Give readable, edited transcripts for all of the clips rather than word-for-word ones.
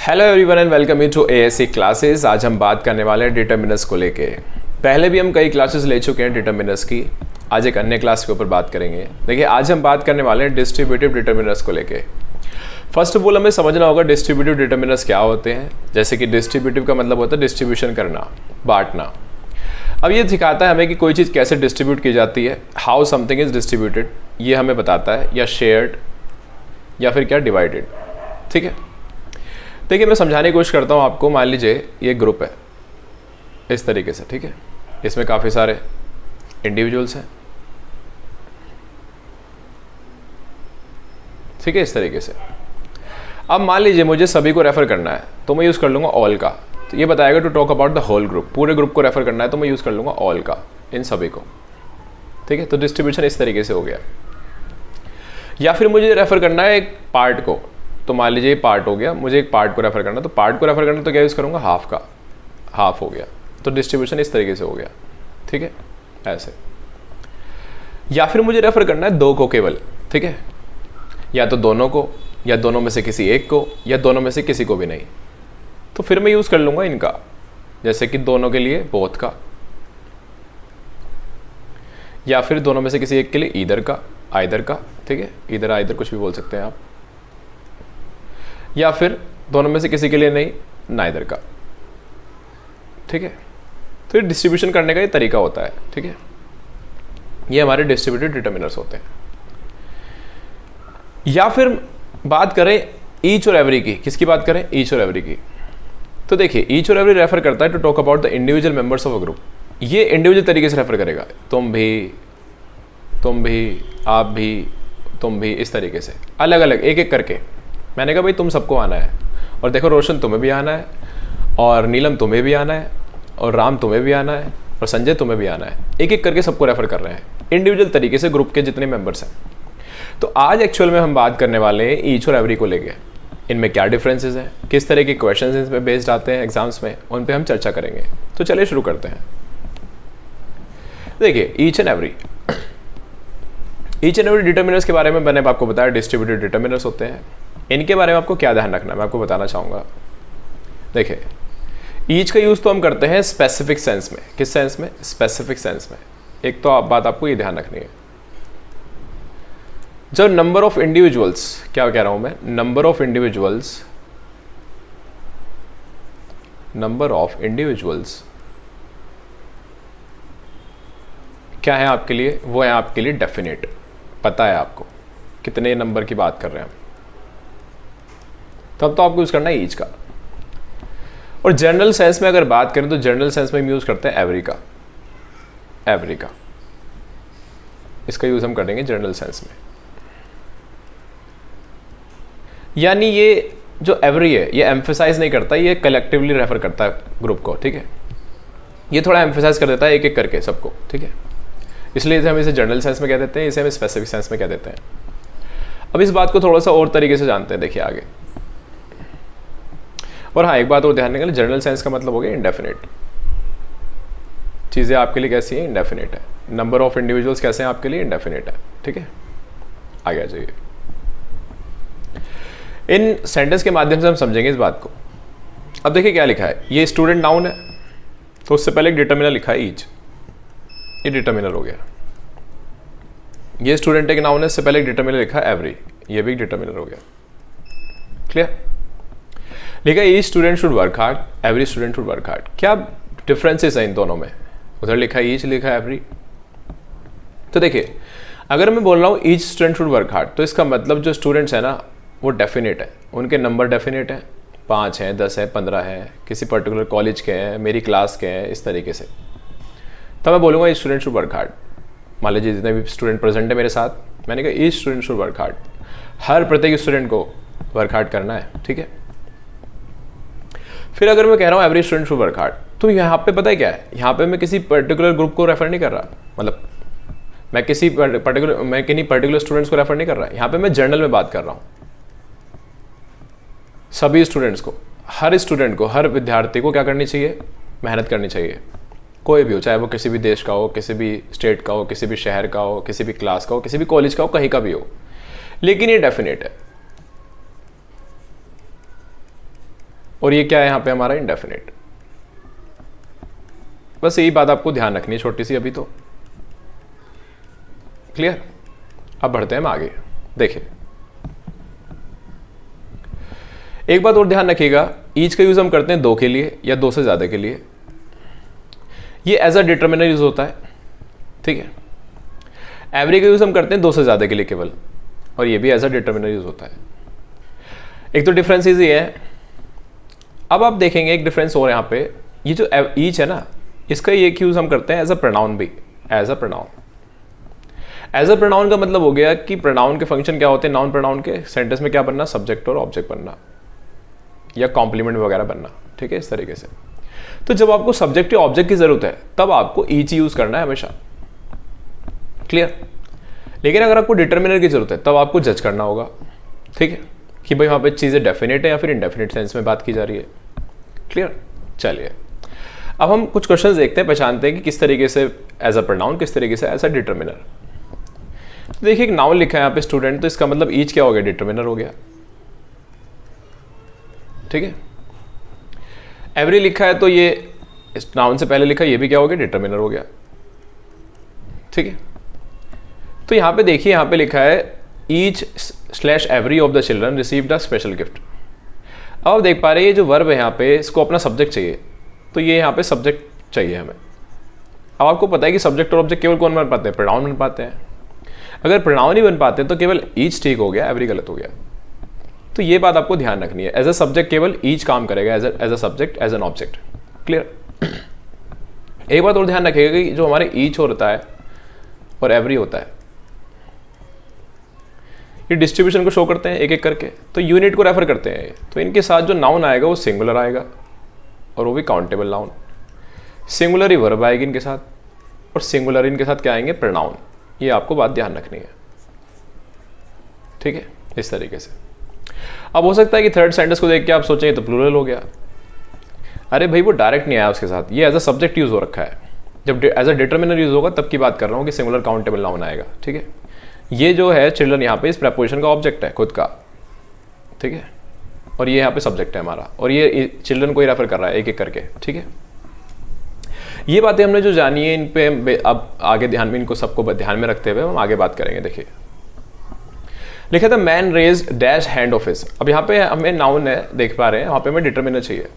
Hello everyone and welcome you to ASC classes. आज हम बात करने वाले हैं डिटर्मिनर्स को लेके। पहले भी हम कई क्लासेस ले चुके हैं डिटर्मिनर्स की। आज एक अन्य क्लास के ऊपर बात करेंगे। देखिए, आज हम बात करने वाले हैं डिस्ट्रीब्यूटिव डिटर्मिनर्स को लेके। फर्स्ट ऑफ ऑल हमें समझना होगा डिस्ट्रीब्यूटिव डिटर्मिनर्स क्या होते हैं। जैसे कि डिस्ट्रीब्यूटिव का मतलब होता है डिस्ट्रीब्यूशन करना, बांटना। अब ये सिखाता है हमें कि कोई चीज़ कैसे डिस्ट्रीब्यूट की जाती है, हाउ समथिंग इज डिस्ट्रीब्यूटेड, ये हमें बताता है, या शेयर्ड या फिर क्या डिवाइडेड। ठीक है, देखिए मैं समझाने की कोशिश करता हूँ आपको। मान लीजिए ये ग्रुप है इस तरीके से, ठीक है। इसमें काफ़ी सारे इंडिविजुअल्स हैं, ठीक है, इस तरीके से। अब मान लीजिए मुझे सभी को रेफर करना है तो मैं यूज़ कर लूँगा ऑल का। तो ये बताएगा to talk about the whole group. पूरे ग्रुप को रेफर करना है तो मैं यूज़ कर लूँगा ऑल का, इन सभी को। ठीक है, तो डिस्ट्रीब्यूशन इस तरीके से हो गया। या फिर मुझे रेफर करना है एक पार्ट को, तो मान लीजिए पार्ट हो गया, मुझे एक पार्ट को रेफर करना, तो पार्ट को रेफर करना तो क्या यूज़ करूँगा, हाफ का, हाफ हो गया। तो डिस्ट्रीब्यूशन इस तरीके से हो गया, ठीक है, ऐसे। या फिर मुझे रेफर करना है दो को केवल, ठीक है, या तो दोनों को, या दोनों में से किसी एक को, या दोनों में से किसी को भी नहीं। तो फिर मैं यूज़ कर लूँगा इनका, जैसे कि दोनों के लिए बोथ का, या फिर दोनों में से किसी एक के लिए ईदर का, आइदर का, ठीक है, ईदर आइदर कुछ भी बोल सकते हैं आप। या फिर दोनों में से किसी के लिए नहीं, नाइदर का। ठीक है, तो ये डिस्ट्रीब्यूशन करने का ये तरीका होता है, ठीक है। ये हमारे डिस्ट्रीब्यूटिव डिटर्मिनर्स होते हैं। या फिर बात करें ईच और एवरी की। किसकी बात करें, ईच और एवरी की। तो देखिए ईच और एवरी रेफर करता है to talk about the individual members of a group. ये इंडिविजुअल तरीके से रेफर करेगा, तुम भी, आप भी, तुम भी, इस तरीके से अलग अलग एक एक करके। मैंने कहा भाई तुम सबको आना है, और देखो रोशन तुम्हें भी आना है, और नीलम तुम्हें भी आना है, और राम तुम्हें भी आना है, और संजय तुम्हें भी आना है। एक एक करके सबको रेफर कर रहे हैं इंडिविजुअल तरीके से, ग्रुप के जितने मेंबर्स हैं। तो आज एक्चुअल में हम बात करने वाले हैं ईच और एवरी को लेके। इनमें क्या डिफरेंसेस हैं, किस तरह के क्वेश्चंस इसमें बेस्ड आते हैं एग्जाम्स में, उन पे हम चर्चा करेंगे। तो चलिए शुरू करते हैं। देखिए ईच एंड एवरी डिटर्मिनर्स के बारे में मैंने आपको बताया डिस्ट्रीब्यूटिव डिटर्मिनर्स होते हैं। इनके बारे में आपको क्या ध्यान रखना है मैं आपको बताना चाहूँगा। देखिए ईच का यूज़ तो हम करते हैं स्पेसिफिक सेंस में। किस सेंस में, स्पेसिफिक सेंस में। एक तो बात आपको ये ध्यान रखनी है, जब नंबर ऑफ इंडिविजुअल्स, क्या कह रहा हूं मैं, नंबर ऑफ इंडिविजुअल्स क्या है आपके लिए, वो है आपके लिए डेफिनेट। पता है आपको कितने नंबर की बात कर रहे हैं हम, तब तो आपको यूज़ करना है ईच का। और जनरल सेंस में अगर बात करें तो जनरल सेंस में हम यूज़ करते हैं एवरी का, एवरी का। इसका यूज़ हम करेंगे जनरल सेंस में। यानी ये जो एवरी है ये एम्फेसाइज नहीं करता, ये कलेक्टिवली रेफर करता है ग्रुप को, ठीक है। ये थोड़ा एम्फेसाइज कर देता है एक एक करके सबको, ठीक है। इसलिए हम इसे जनरल सेंस में कह देते हैं, इसे हम स्पेसिफिक सेंस में कह देते हैं। अब इस बात को थोड़ा सा और तरीके से जानते हैं, देखिए आगे। और हाँ, एक बात और ध्यान रखना, जनरल सेंस का मतलब हो गया इंडेफिनिट। चीज़ें आपके लिए कैसी हैं, इंडेफिनिट है। नंबर ऑफ इंडिविजुअल्स कैसे हैं आपके लिए, इंडेफिनिट है, ठीक है। आगे आ जाइए। इन सेंटेंस के माध्यम से हम समझेंगे इस बात को। अब देखिए क्या लिखा है, ये स्टूडेंट नाउन है, तो उससे पहले एक डिटर्मिनर लिखा है ईच, ये डिटर्मिनर हो गया। ये स्टूडेंट एक नाउन है, इससे पहले एक डिटर्मिनर लिखा है एवरी, ये भी एक डिटर्मिनर हो गया। क्लियर। लिखा each student should work hard, every student should work hard. क्या डिफरेंसेस हैं इन दोनों में, उधर लिखा है ईच, लिखा है एवरी। तो देखिए अगर मैं बोल रहा हूँ each student should work hard, तो इसका मतलब जो स्टूडेंट्स है ना वो डेफिनेट है, उनके नंबर डेफिनेट है, 5 हैं, 10 है, 15 है, किसी पर्टिकुलर कॉलेज के हैं, मेरी क्लास के हैं, इस तरीके से। तब मैं बोलूँगा each student should work hard. मान लीजिए जितने भी स्टूडेंट प्रेजेंट है मेरे साथ, मैंने कहा each student should work hard, हर प्रत्येक स्टूडेंट को वर्क हार्ड करना है, ठीक है। फिर अगर मैं कह रहा हूँ every student should work hard, तो यहाँ पे पता है क्या है, यहाँ पे मैं किसी पर्टिकुलर ग्रुप को रेफर नहीं कर रहा, मतलब मैं किन्हीं पर्टिकुलर स्टूडेंट्स को रेफर नहीं कर रहा, यहाँ पे मैं जनरल में बात कर रहा हूँ। सभी स्टूडेंट्स को, हर स्टूडेंट को, हर विद्यार्थी को क्या करनी चाहिए, मेहनत करनी चाहिए। कोई भी हो, चाहे वो किसी भी देश का हो, किसी भी स्टेट का हो, किसी भी शहर का हो, किसी भी क्लास का हो, किसी भी कॉलेज का हो, कहीं का भी हो, लेकिन ये डेफिनेट है। और ये क्या है यहाँ पे हमारा इंडेफिनिट। बस यही बात आपको ध्यान रखनी है छोटी सी अभी तो। क्लियर? अब बढ़ते हैं हम आगे। देखिए एक बात और ध्यान रखिएगा, ईच का यूज हम करते हैं 2 के लिए या 2 से ज्यादा के लिए। ये एज अ डिटरमिनर यूज होता है, ठीक है। एवरी का यूज हम करते हैं 2 से ज्यादा के लिए केवल, और ये भी एज अ डिटरमिनर यूज होता है। एक तो डिफरेंस ये है। अब आप देखेंगे एक डिफरेंस और यहाँ पे, ये जो ईच है ना, इसका एक यूज हम करते हैं एज अ प्रोनाउन भी, as a pronoun. As a pronoun का मतलब हो गया कि प्रोनाउन के फंक्शन क्या होते हैं, नाउन प्रोनाउन के सेंटेंस में क्या बनना, सब्जेक्ट और ऑब्जेक्ट बनना या कॉम्प्लीमेंट वगैरह बनना, ठीक है, इस तरीके से। तो जब आपको सब्जेक्ट या ऑब्जेक्ट की जरूरत है तब आपको ईच यूज करना है हमेशा। क्लियर? लेकिन अगर आपको डिटरमिनर की जरूरत है तब आपको जज करना होगा, ठीक है, कि भाई वहां पे चीजें डेफिनेट है या फिर इनडेफिनेट सेंस में बात की जा रही है। क्लियर? चलिए अब हम कुछ क्वेश्चंस देखते हैं, पहचानते हैं कि किस तरीके से एज अ प्रोनाउन, किस तरीके से एज अ डिटरमिनर। तो देखिए एक नाउन लिखा है यहाँ पे स्टूडेंट, तो इसका मतलब ईच क्या हो गया, डिटरमिनर हो गया, ठीक है। एवरी लिखा है तो ये इस नाउन से पहले लिखा, ये भी क्या हो गया, डिटरमिनर हो गया, ठीक है। तो यहाँ पे देखिए, यहाँ पे लिखा है each slash every of the children received a special gift. अब आप देख पा रहे हैं ये जो वर्ब है यहाँ पे, इसको अपना सब्जेक्ट चाहिए, तो ये यहाँ पे सब्जेक्ट चाहिए हमें। अब आपको पता है कि सब्जेक्ट और ऑब्जेक्ट केवल कौन बन पाते हैं, प्रोनाउन बन पाते हैं। अगर प्रोनाउन ही बन पाते हैं तो केवल ईच ठीक हो गया, एवरी गलत हो गया। तो ये बात आपको ध्यान रखनी है, एज अ सब्जेक्ट केवल ईच काम करेगा, as a subject, as an object. Clear? एक बात और ध्यान रखिएगा कि जो हमारे ईच होता है और एवरी होता है, ये डिस्ट्रीब्यूशन को शो करते हैं एक एक करके, तो यूनिट को रेफर करते हैं। तो इनके साथ जो नाउन आएगा वो सिंगुलर आएगा, और वो भी काउंटेबल नाउन। सिंगुलर ही वर्ब आएगी इनके साथ, और सिंगुलर इनके साथ क्या आएंगे, प्रोनाउन। ये आपको बात ध्यान रखनी है, ठीक है, इस तरीके से। अब हो सकता है कि थर्ड सेंटेंस को देख के आप सोचें तो प्लूरल हो गया। अरे भाई वो डायरेक्ट नहीं आया उसके साथ, ये एज अ सब्जेक्ट यूज हो रखा है। जब एज अ डिटरमिनर यूज होगा तब की बात कर रहा हूँ कि सिंगुलर काउंटेबल नाउन आएगा, ठीक है। ये जो है चिल्ड्रन यहाँ पे इस प्रेपोजिशन का ऑब्जेक्ट है खुद का, ठीक है, और ये यहाँ पे सब्जेक्ट है हमारा, और ये चिल्ड्रन को ही रेफर कर रहा है एक एक करके, ठीक है। ये बातें हमने जो जानी है, इन पे अब आगे ध्यान में, इनको सबको ध्यान में रखते हुए हम आगे बात करेंगे। देखिए लिखा था man raise dash hand of his. अब यहाँ पे हमें नाउन है, देख पा रहे हैं, वहां पे हमें डिटरमिनर चाहिए।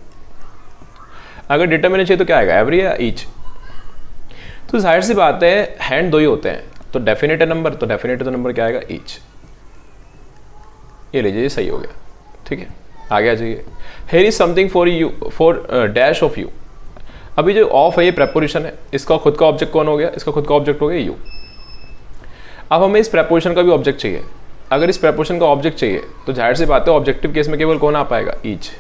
अगर डिटरमिनर चाहिए तो क्या आएगा, एवरी या ईच। तो जाहिर सी बात है हैंड 2 ही होते हैं, तो डेफिनेट है नंबर, तो डेफिनेट है नंबर क्या आएगा, ईच। ये लीजिए, सही हो गया, ठीक है। आगे आ जाइए, here is something for you, for dash of you. अभी जो ऑफ है ये प्रेपोजिशन है, इसका खुद का ऑब्जेक्ट कौन हो गया, इसका खुद का ऑब्जेक्ट हो गया यू। अब हमें इस प्रेपोजिशन का भी ऑब्जेक्ट चाहिए। अगर इस प्रेपोजिशन का ऑब्जेक्ट चाहिए तो जाहिर सी बात है ऑब्जेक्टिव केस में केवल कौन आ पाएगा, ईच,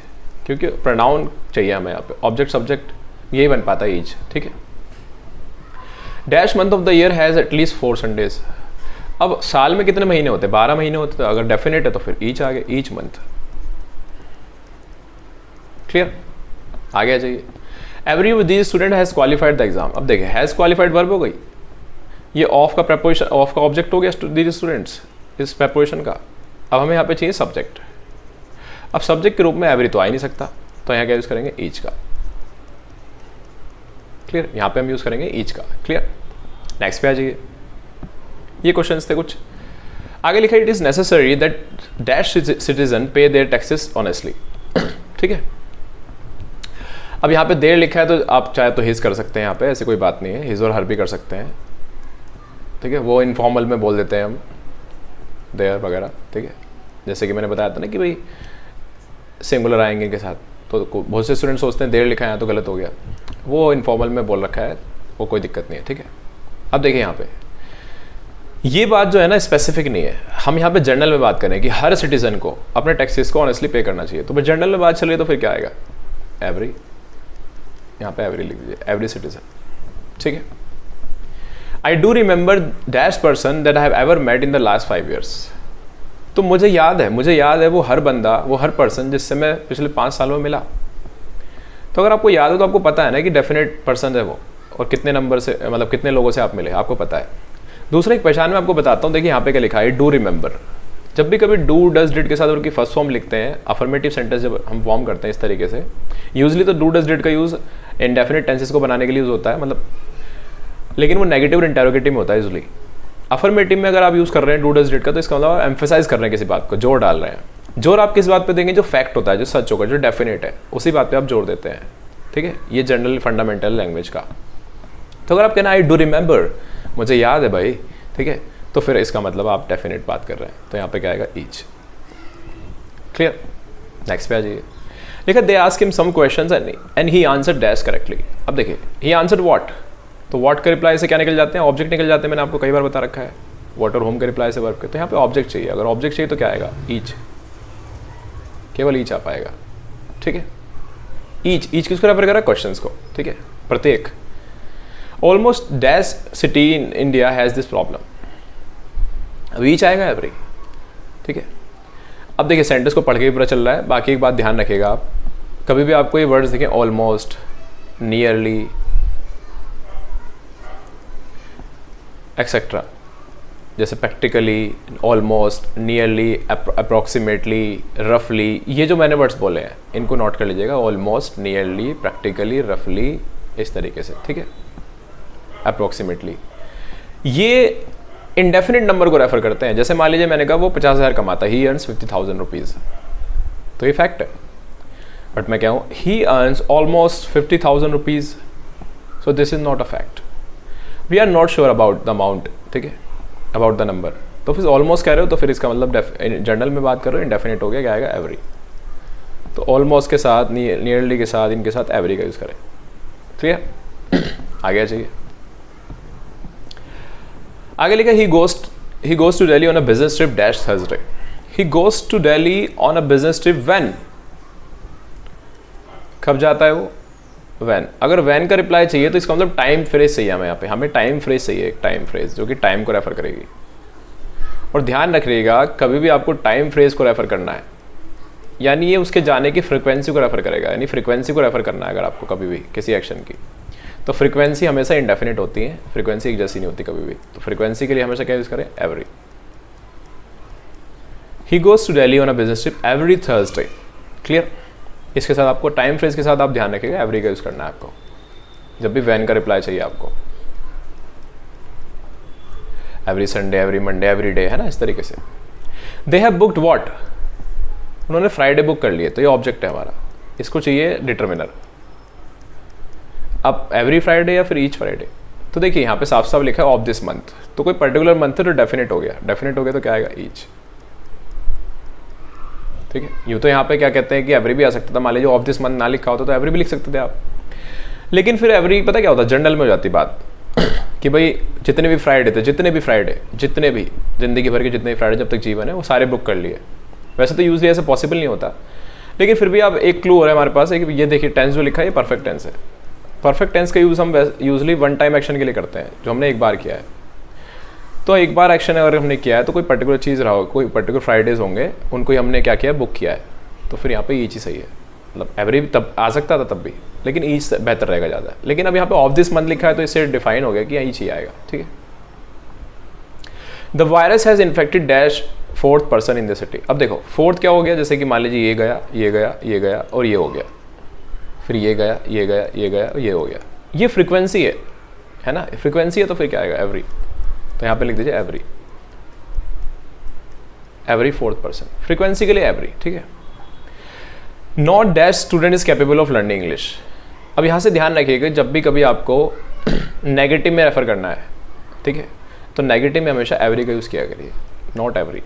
क्योंकि प्रोनाउन चाहिए हमें यहाँ पे, ऑब्जेक्ट सब्जेक्ट यही बन पाता है, ईच, ठीक है। Dash month of the year has at least 4 Sundays. अब साल में कितने महीने होते हैं, 12 महीने होते हैं, तो अगर डेफिनेट है तो फिर ईच आ गए, ईच मंथ। क्लियर? आगे आ जाइए, every of these student has qualified the exam. अब देखिए हैज क्वालिफाइड वर्ब हो गई, ये ऑफ का प्रेपोजिशन, ऑफ का ऑब्जेक्ट हो गया दीज स्टूडेंट्स इस प्रेपोजिशन का। अब हमें यहाँ पे चाहिए सब्जेक्ट। अब सब्जेक्ट के रूप में एवरी तो आ ही नहीं सकता, तो यहाँ क्या यूज करेंगे, ईच का। क्लियर? यहाँ पे हम यूज करेंगे ईच का। क्लियर? नेक्स्ट पे आ जाइए, ये क्वेश्चंस थे कुछ। आगे लिखा है it is necessary that dash citizen पे देयर टैक्सेस ऑनेस्टली। ठीक है, अब यहाँ पे देर लिखा है तो आप चाहे तो हिज कर सकते हैं, यहाँ पे ऐसी कोई बात नहीं है, हिज और हर भी कर सकते हैं, ठीक है। वो इनफॉर्मल में बोल देते हैं हम, देयर वगैरह, ठीक है। जैसे कि मैंने बताया था ना कि भाई सिंगुलर आएंगे इनके साथ, तो बहुत से स्टूडेंट सोचते हैं देर लिखा है तो गलत हो गया, वो इनफॉर्मल में बोल रखा है, वो कोई दिक्कत नहीं है, ठीक है। अब देखिए यहाँ पे ये बात जो है ना स्पेसिफिक नहीं है, हम यहाँ पे जनरल में बात करें कि हर सिटीजन को अपने टैक्सेस को ऑनेस्टली पे करना चाहिए, तो फिर जनरल में बात चल रही है तो फिर क्या आएगा, एवरी, यहाँ पे एवरी लिख दीजिए, एवरी सिटीजन, ठीक है। I do remember dash person that I have ever met in the last 5 years। तो मुझे याद है वो हर बंदा, वो हर पर्सन जिससे मैं पिछले 5 सालों में मिला। तो अगर आपको याद हो तो आपको पता है ना कि डेफिनेट पर्सन है वो, और कितने नंबर से, मतलब कितने लोगों से आप मिले, आपको पता है। दूसरा एक पहचान में आपको बताता हूँ, देखिए यहाँ पे क्या लिखा है, डू रिमेंबर। जब भी कभी डू डज डिड के साथ उनकी फर्स्ट फॉर्म लिखते हैं, अफर्मेटिव सेंटेंस जब हम फॉर्म करते हैं इस तरीके से, यूजली तो डू डज डिड का यूज़ इंडेफिनिट टेंसेस को बनाने के लिए यूज़ होता है, मतलब, लेकिन वो नेगेटिव और इंटेरोगेटिव में होता है यूजली। अफर्मेटिव में अगर आप यूज़ कर रहे हैं डू डज डिड का, तो इसका मतलब आप एम्फेसाइज कर रहे हैं किसी बात को, जोर डाल रहे हैं। जोर आप किस बात पे देंगे? जो फैक्ट होता है, जो सच होगा, जो डेफिनेट है, उसी बात पे आप जोर देते हैं। ठीक है, ये जनरल फंडामेंटल लैंग्वेज का। तो अगर आप कहना आई डू रिमेंबर, मुझे याद है भाई, ठीक है, तो फिर इसका मतलब आप डेफिनेट बात कर रहे हैं, तो यहाँ पे क्या आएगा? ईच। क्लियर? नेक्स्ट पे आ जाइए। देखिए, they ask him some questions and he answer dash correctly. अब देखिए, ही आंसर व्हाट, तो व्हाट का रिप्लाई से क्या निकल जाते हैं? ऑब्जेक्ट निकल जाते हैं, मैंने आपको कई बार बता रखा है। व्हाट और होम के रिप्लाई से वर्ब के, तो यहाँ पे ऑब्जेक्ट चाहिए। अगर ऑब्जेक्ट चाहिए तो क्या आएगा? ईच, केवल ईच आ पाएगा। ठीक है, ईच, ईच किसको रेफर कर रहा है? क्वेश्चंस को। ठीक है, प्रत्येक। Almost dash city in India has this problem, अब ईच आएगा एवरी। ठीक है, अब देखिए सेंटेंस को पढ़ के भी पता चल रहा है। बाकी एक बात ध्यान रखिएगा, आप कभी भी आपको ये वर्ड्स देखें, ऑलमोस्ट, नियरली, एक्सेट्रा, जैसे प्रैक्टिकली, ऑलमोस्ट, नियरली, अप्रॉक्सीमेटली, रफली, ये जो मैंने वर्ड्स बोले हैं इनको नोट कर लीजिएगा। ऑलमोस्ट, नियरली, प्रैक्टिकली, रफली, इस तरीके से। ठीक है, अप्रॉक्सीमेटली, ये इंडेफिनिट नंबर को रेफर करते हैं। जैसे मान लीजिए मैंने कहा वो 50,000 कमाता है, ही अर्न्स 50,000 रुपीज़, तो ये फैक्ट है। बट मैं क्या हूँ? He earns almost 50,000 rupees, so this is not a fact. We are not sure about the amount, ठीक है, अबाउट द नंबर। तो फिर ऑलमोस्ट कह रहे हो तो फिर इसका मतलब जनरल में बात कर रहे हो, इंडेफिनिट हो गया, क्या आएगा? एवरी। तो ऑलमोस्ट के साथ, नियरली के साथ, इनके साथ एवरी का यूज़ करें। क्लियर? आगे चाहिए। आगे लिखा, he goes to Delhi on a business trip dash Thursday. He goes to Delhi on a business trip when? कब जाता है वो? when। अगर when का रिप्लाई चाहिए तो इसका मतलब टाइम फ्रेज चाहिए हमें। यहाँ पे हमें टाइम फ्रेज चाहिए, एक टाइम फ्रेज जो कि टाइम को रेफर करेगी। और ध्यान रखिएगा, कभी भी आपको टाइम फ्रेज को रेफर करना है, यानी ये उसके जाने की फ्रिक्वेंसी को रेफर करेगा, यानी फ्रिक्वेंसी को रेफर करना है अगर आपको कभी भी किसी एक्शन की, तो फ्रीक्वेंसी हमेशा इंडेफिनिट होती है, फ्रीक्वेंसी एक जैसी नहीं होती कभी भी। तो फ्रीक्वेंसी के लिए हमेशा क्या यूज़ करें? Every. He goes to Delhi on a business trip every Thursday. Clear? इसके साथ आपको टाइम फ्रेज के साथ आप ध्यान रखिएगा, एवरी का यूज़ करना है आपको जब भी वैन का रिप्लाई चाहिए आपको। Every Sunday, every Monday, every day, है ना, इस तरीके से। दे हैव बुक्ड व्हाट, उन्होंने फ्राइडे बुक कर लिए, तो ये ऑब्जेक्ट है हमारा, इसको चाहिए डिटर्मिनर। अब एवरी फ्राइडे या फिर ईच फ्राइडे, तो देखिए यहाँ पे साफ साफ लिखा है ऑफ दिस मंथ, तो कोई पर्टिकुलर मंथ है तो डेफिनेट हो गया, डेफिनेट हो गया तो क्या आएगा? ईच। ठीक है, यूँ तो यहाँ पे क्या कहते हैं कि एवरी भी आ सकता था, मान लीजिए ऑफ दिस मंथ ना लिखा होता तो एवरी भी लिख सकते थे आप, लेकिन फिर एवरी पता क्या होता है, जनरल में हो जाती बात कि भाई जितने भी फ्राइडे थे, जितने भी जिंदगी भर के जितने भी फ्राइडे जब तक जीवन है वो सारे बुक कर लिए। वैसे तो यूजली ऐसा पॉसिबल नहीं होता, लेकिन फिर भी आप एक क्लू हो रहा है हमारे पास है कि ये देखिए टेंस जो लिखा है ये परफेक्ट टेंस है। परफेक्ट टेंस का यूज़ हम यूजली वन टाइम एक्शन के लिए करते हैं, जो हमने एक बार किया है। तो एक बार एक्शन अगर हमने किया है तो कोई पर्टिकुलर चीज़ रहा हो, कोई पर्टिकुलर फ्राइडेज होंगे, उनको ही हमने क्या किया? बुक किया है, तो फिर यहाँ पे ईच ही सही है। मतलब एवरी तब आ सकता था तब भी, लेकिन ईच बेहतर रहेगा ज़्यादा। लेकिन अब यहाँ पे ऑफ दिस मंथ लिखा है तो इससे डिफाइन हो गया कि ईच ही आएगा। ठीक है। The virus has infected dash fourth person in the city. अब देखो फोर्थ क्या हो गया, जैसे कि मान लीजिए ये गया, ये गया, ये गया और ये हो गया, फिर ये गया, ये गया, ये गया और ये हो गया। ये फ्रीक्वेंसी है ना, फ्रीक्वेंसी है तो फिर क्या आएगा? एवरी। तो यहाँ पे लिख दीजिए every, every fourth person, frequency के लिए एवरी। ठीक है। Not dash student is capable of learning English. अब यहाँ से ध्यान रखिएगा, जब भी कभी आपको नेगेटिव में रेफर करना है, ठीक है, तो नेगेटिव में हमेशा एवरी का यूज़ किया करिए, नॉट एवरी।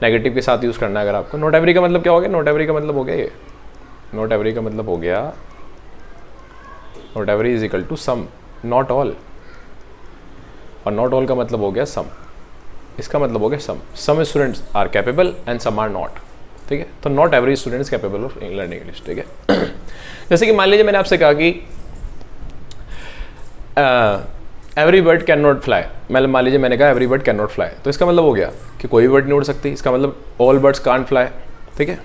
नेगेटिव के साथ यूज़ करना है अगर आपको। नॉट एवरी का मतलब क्या हो गया? नॉट एवरी का मतलब हो गया ये, नॉट एवरी का मतलब हो गया, not every is equal to some, not all, और नॉट ऑल का मतलब हो गया सम। इसका मतलब हो गया some students are capable and some are not. ठीक है। तो not every student is capable of learning English. ठीक है। जैसे कि मान लीजिए मैंने आपसे कहा कि every bird can not fly, मतलब मान लीजिए मैंने कहा every bird can not fly, तो इसका मतलब हो गया कि कोई बर्ड नहीं उड़ सकती। इसका मतलब ऑल बर्ड्स कांट फ्लाई। ठीक है।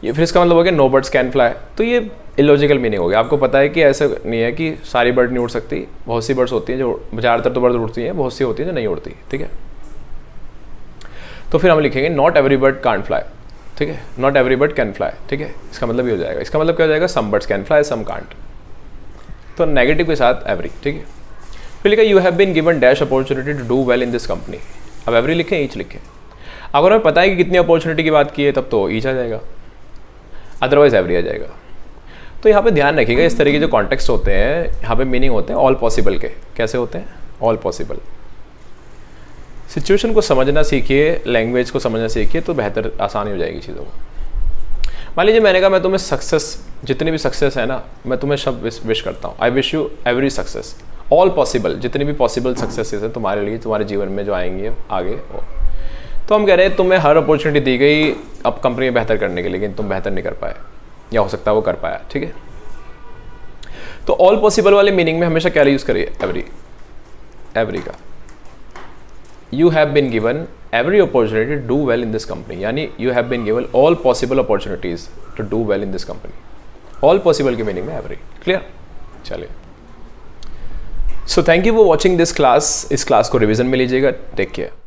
ये फिर इसका मतलब हो गया नो बर्ड्स कैन फ्लाई। तो ये इलॉजिकल मीनिंग हो गया। आपको पता है कि ऐसा नहीं है कि सारी बर्ड नहीं उड़ सकती, बहुत सी बर्ड्स होती हैं जो, ज़्यादातर तो बर्ड उड़ती हैं, बहुत सी होती हैं जो नहीं उड़ती, ठीक है। तो फिर हम लिखेंगे not every bird can't fly, ठीक है, not every bird can fly, ठीक है। इसका मतलब ये हो जाएगा, इसका मतलब क्या हो जाएगा, some birds can fly some can't, तो नेगेटिव के साथ एवरी, ठीक है। फिर लिखा you have been given dash opportunity to do well in this company. अब एवरी लिखें, ईच लिखें। अगर हमें पता है कि कितनी अपॉर्चुनिटी की बात की है तब तो ईच आ जाएगा, अदरवाइज एवरी आ जाएगा। तो यहाँ पे ध्यान रखिएगा, इस तरह के जो कॉन्टेक्स्ट होते हैं यहाँ पे मीनिंग होते हैं ऑल पॉसिबल के। कैसे होते हैं? All possible. सिचुएशन को समझना सीखिए, लैंग्वेज को समझना सीखिए, तो बेहतर आसानी हो जाएगी चीज़ों को। मान लीजिए मैंने कहा मैं तुम्हें सक्सेस, जितनी भी सक्सेस है ना, मैं तुम्हें सब विश करता हूँ, I wish you every success, all possible, जितनी भी पॉसिबल सक्सेसेस है तुम्हारे लिए, तुम्हारे जीवन में जो आएंगी आगे। तो हम कह रहे हैं तुम्हें हर अपॉर्चुनिटी दी गई अब कंपनी में बेहतर करने के लिए, लेकिन तुम बेहतर नहीं कर पाए, या हो सकता है वो कर पाया, ठीक है। तो ऑल पॉसिबल वाले मीनिंग में हमेशा क्या यूज़ करिए? एवरी, एवरी का। You have been given every opportunity to do well in this company, यानी you have been given all possible opportunities to do well in this company. All possible के meaning में every. Clear? चलिए, so thank you for watching this class. इस class को revision में लीजिएगा। Take care.